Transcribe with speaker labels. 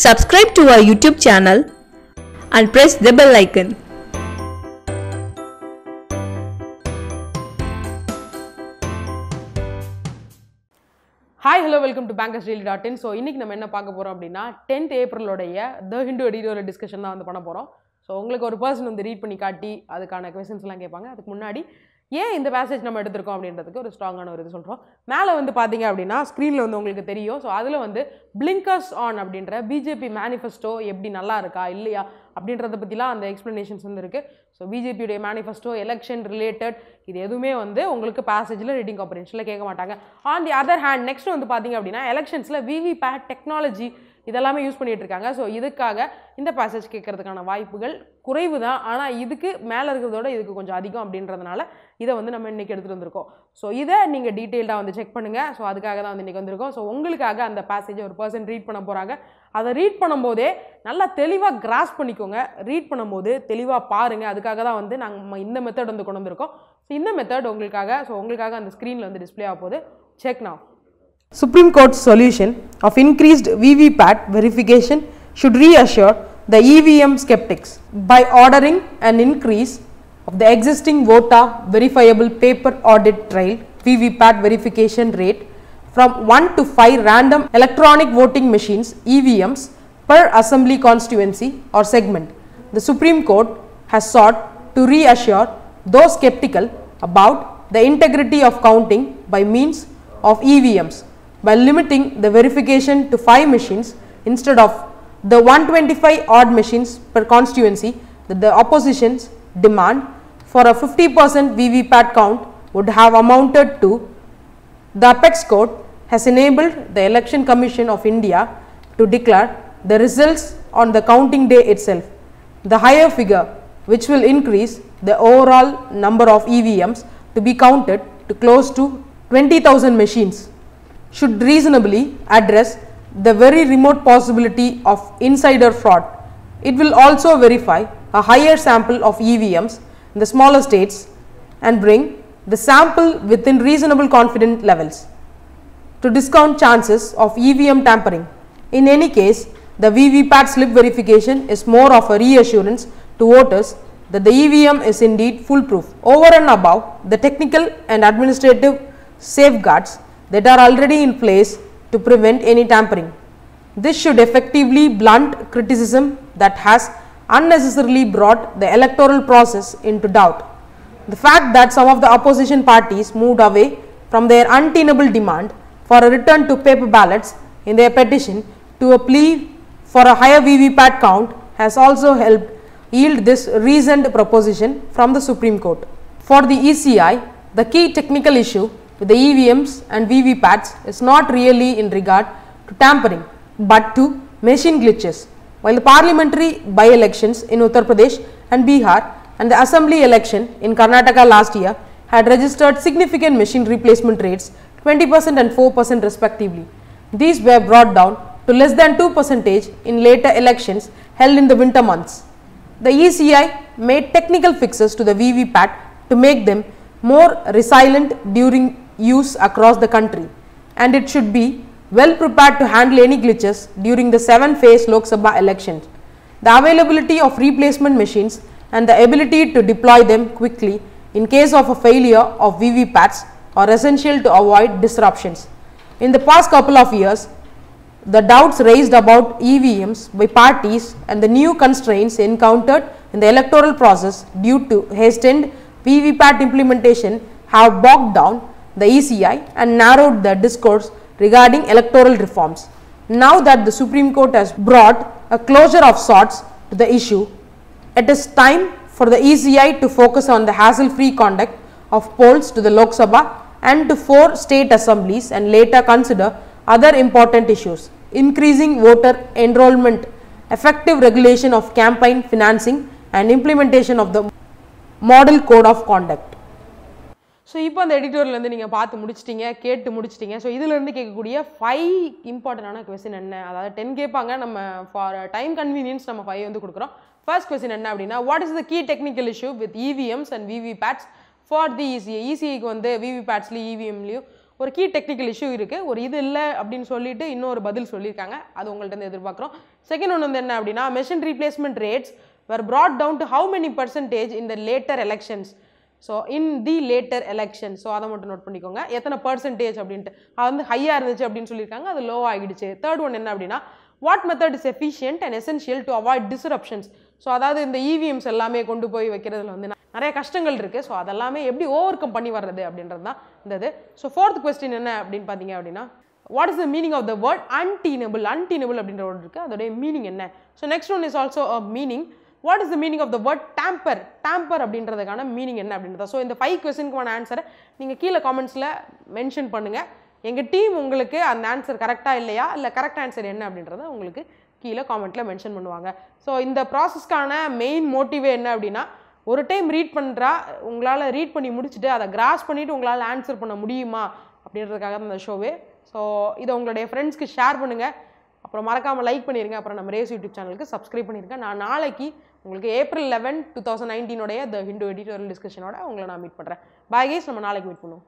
Speaker 1: Subscribe to our YouTube channel and press the bell icon.
Speaker 2: Hi, hello, welcome to bankersdaily.in. So, இன்னைக்கு நம்ம என்ன பார்க்க போறோம் அப்படினா 10th April உடைய The Hindu editorial discussion தான் வந்து பண்ண போறோம். So, உங்களுக்கு ஒரு person வந்து ரீட் பண்ணி காட்டி அதுக்கான क्वेश्चंस எல்லாம் கேட்பாங்க. அதுக்கு முன்னாடி ஏன் இந்த பேசேஜ் நம்ம எடுத்துறோம் அப்படின்றதுக்கு ஒரு ஸ்ட்ராங்கான ஒரு இது சொல்றோம். மேலே வந்து பாத்தீங்க அப்படினா ஸ்கிரீன்ல வந்து உங்களுக்கு தெரியும். ஸோ அதில் வந்து பிளிங்கர்ஸ் ஆன் அப்படின்ற பிஜேபி மேனிஃபெஸ்டோ எப்படி நல்லா இருக்கா இல்லையா அப்படின்றத பற்றிலாம் அந்த எக்ஸ்ப்ளனேஷன்ஸ் வந்து இருக்குது. ஸோ பிஜேபியுடைய மேனிஃபெஸ்டோ எலெக்ஷன் ரிலேட்டட் இது எதுவுமே வந்து உங்களுக்கு பேசேஜில் ரீடிங் காம்பரேஷனில் கேட்க மாட்டாங்க. On the other hand next வந்து பார்த்தீங்க அப்படின்னா எலெக்ஷன்ஸில் விவிபேட் டெக்னாலஜி இதெல்லாமே யூஸ் பண்ணிகிட்டு இருக்காங்க. ஸோ இதுக்காக இந்த பேசேஜ் கேட்கறதுக்கான வாய்ப்புகள் குறைவு தான். ஆனால் இதுக்கு மேலே இருக்கிறதோட இதுக்கு கொஞ்சம் அதிகம் அப்படின்றதுனால இதை வந்து நம்ம இன்றைக்கி எடுத்துகிட்டு வந்திருக்கோம். ஸோ இதை நீங்கள் டீட்டெயில்டாக வந்து செக் பண்ணுங்கள். ஸோ அதுக்காக தான் வந்து இன்றைக்கி வந்திருக்கோம். ஸோ உங்களுக்காக அந்த பேசேஜை ஒரு பர்சன் ரீட் பண்ண போகிறாங்க. அதை ரீட் பண்ணும்போதே நல்லா தெளிவாக கிராஸ் பண்ணிக்கோங்க. ரீட் பண்ணும்போது தெளிவாக பாருங்கள். அதுக்காக தான் வந்து நாங்கள் இந்த மெத்தட் வந்து கொண்டு வந்திருக்கோம். ஸோ இந்த மெத்தட் உங்களுக்காக அந்த ஸ்க்ரீனில் வந்து டிஸ்பிளே ஆக போகுது. Check now. Supreme Court's solution of increased VVPAT verification should reassure the EVM skeptics by ordering an increase of the existing VOTA verifiable paper audit trail VVPAT verification rate from 1 to 5 random electronic voting machines EVMs per assembly constituency or segment. The Supreme Court has sought to reassure those skeptical about the integrity of counting by means of EVMs by limiting the verification to 5 machines instead of the 125 odd machines per constituency that the opposition's demand for a 50% VVPAT count would have amounted to. The Apex Court has enabled the Election Commission of India to declare the results on the counting day itself. The higher figure, which will increase the overall number of EVMs to be counted to close to 20,000 machines, should reasonably address the very remote possibility of insider fraud. It will also verify a higher sample of EVMs in the smaller states and bring the sample within reasonable confidence levels to discount chances of EVM tampering. In any case, the VVPAT slip verification is more of a reassurance to voters that the EVM is indeed foolproof. Over and above the technical and administrative safeguards that are already in place to prevent any tampering. This should effectively blunt criticism that has unnecessarily brought the electoral process into doubt. The fact that some of the opposition parties moved away from their untenable demand for a return to paper ballots in their petition to a plea for a higher VVPAT count has also helped yield this reasoned proposition from the Supreme Court. For the ECI, the key technical issue with the EVMs and VVPATs is not really in regard to tampering but to machine glitches. While the parliamentary by-elections in Uttar Pradesh and Bihar and the assembly election in Karnataka last year had registered significant machine replacement rates 20% and 4% respectively. These were brought down to less than 2% in later elections held in the winter months. The ECI made technical fixes to the VVPAT to make them more resilient during use across the country, and it should be well prepared to handle any glitches during the 7-phase Lok Sabha elections. The availability of replacement machines and the ability to deploy them quickly in case of a failure of VVPATs are essential to avoid disruptions. In the past couple of years, the doubts raised about EVMs by parties and the new constraints encountered in the electoral process due to hastened VVPAT implementation have bogged down the ECI and narrowed the discourse regarding electoral reforms. Now that the Supreme Court has brought a closure of sorts to the issue, it is time for the ECI to focus on the hassle-free conduct of polls to the Lok Sabha and to 4 state assemblies and later consider other important issues: increasing voter enrollment, effective regulation of campaign financing and implementation of the model code of conduct. So இப்போ அந்த editorial வந்து நீங்கள் பார்த்து முடிச்சிட்டிங்க, கேட்டு முடிச்சிட்டிங்க. So இதிலேருந்து கேட்கக்கூடிய 5 இம்பார்ட்டண்டான question என்ன, அதாவது 10 கேட்பாங்க. நம்ம ஃபார் டைம் கன்வீனியன்ஸ் நம்ம 5 வந்து கொடுக்குறோம். ஃபர்ஸ்ட் கொஸ்டின் என்ன அப்படின்னா, what is the key technical issue with EVMs and VVPATs for the ECI? ECIக்கு வந்து VVPATஸ்லேயும் EVMலையும் ஒரு கீ டெக்னிக்கல் இஷ்யூ இருக்குது, ஒரு இது இல்லை அப்படின்னு சொல்லிட்டு இன்னொரு பதில் சொல்லியிருக்காங்க, அது உங்கள்கிட்ட எதிர்பார்க்குறோம். செகண்ட் ஒன்று வந்து என்ன அப்படின்னா, machine replacement rates were brought down to how many percentage in the later elections. So in the later election. So அதை மட்டும் நோட் பண்ணிக்கோங்க, எத்தனை பர்சன்டேஜ் அப்படின்ட்டு. அது வந்து ஹையாக இருந்துச்சு அப்படின்னு சொல்லியிருக்காங்க, அது லோ ஆகிடுச்சு. தேர்ட் ஒன் என்ன அப்படின்னா, what method is efficient and essential to avoid disruptions. So அதாவது இந்த இவிஎம்ஸ் எல்லாமே கொண்டு போய் வைக்கிறதுல வந்து நிறைய கஷ்டங்கள் இருக்குது. ஸோ அதெல்லாமே எப்படி ஓவர் கம் பண்ணி வர்றது அப்படின்றது தான் இந்த இது. ஸோ ஃபோர்த் கொஸ்டின் என்ன அப்படின்னு பார்த்தீங்க அப்படின்னா, what is the meaning of the word untenable. Untenable அப்படின்ற வேர்ட் இருக்குது, அதோடைய மீனிங் என்ன. So next one is also a meaning. What is the meaning of the word tamper. Tamper அப்படின்றதுக்கான மீனிங் என்ன அப்படின்றத. ஸோ இந்த 5 கொஸ்டினுக்கான ஆன்சரை நீங்கள் கீழே காமெண்ட்ஸில் மென்ஷன் பண்ணுங்கள். எங்கள் டீம் உங்களுக்கு அந்த ஆன்சர் கரெக்டாக இல்லையா, இல்லை கரெக்ட் ஆன்சர் என்ன அப்படின்றத உங்களுக்கு கீழே காமெண்ட்டில் மென்ஷன் பண்ணுவாங்க. ஸோ இந்த ப்ராசஸ்க்கான மெயின் மோட்டிவே என்ன அப்படின்னா, ஒரு டைம் ரீட் பண்ணுறா உங்களால் ரீட் பண்ணி முடிச்சுட்டு அதை கிராஸ் பண்ணிவிட்டு உங்களால் ஆன்சர் பண்ண முடியுமா அப்படின்றதுக்காக தான் இந்த ஷோவே. ஸோ இதை உங்களுடைய ஃப்ரெண்ட்ஸ்க்கு ஷேர் பண்ணுங்கள். அப்புறம் மறக்காமல் லைக் பண்ணிடுங்க. அப்புறம் நம்ம ரேஸ் யூடியூப் சேனலுக்கு சப்ஸ்கிரைப் பண்ணியிருக்கேன். நான் நாளைக்கு உங்களுக்கு April 11, 2019 த ஹிந்து எடிட்டோரியல் டிஸ்கஷனோட உங்களை நான் மீட் பண்ணுறேன். பாய் கைஸ், நம்ம நாளைக்கு மீட் பண்ணுவோம்.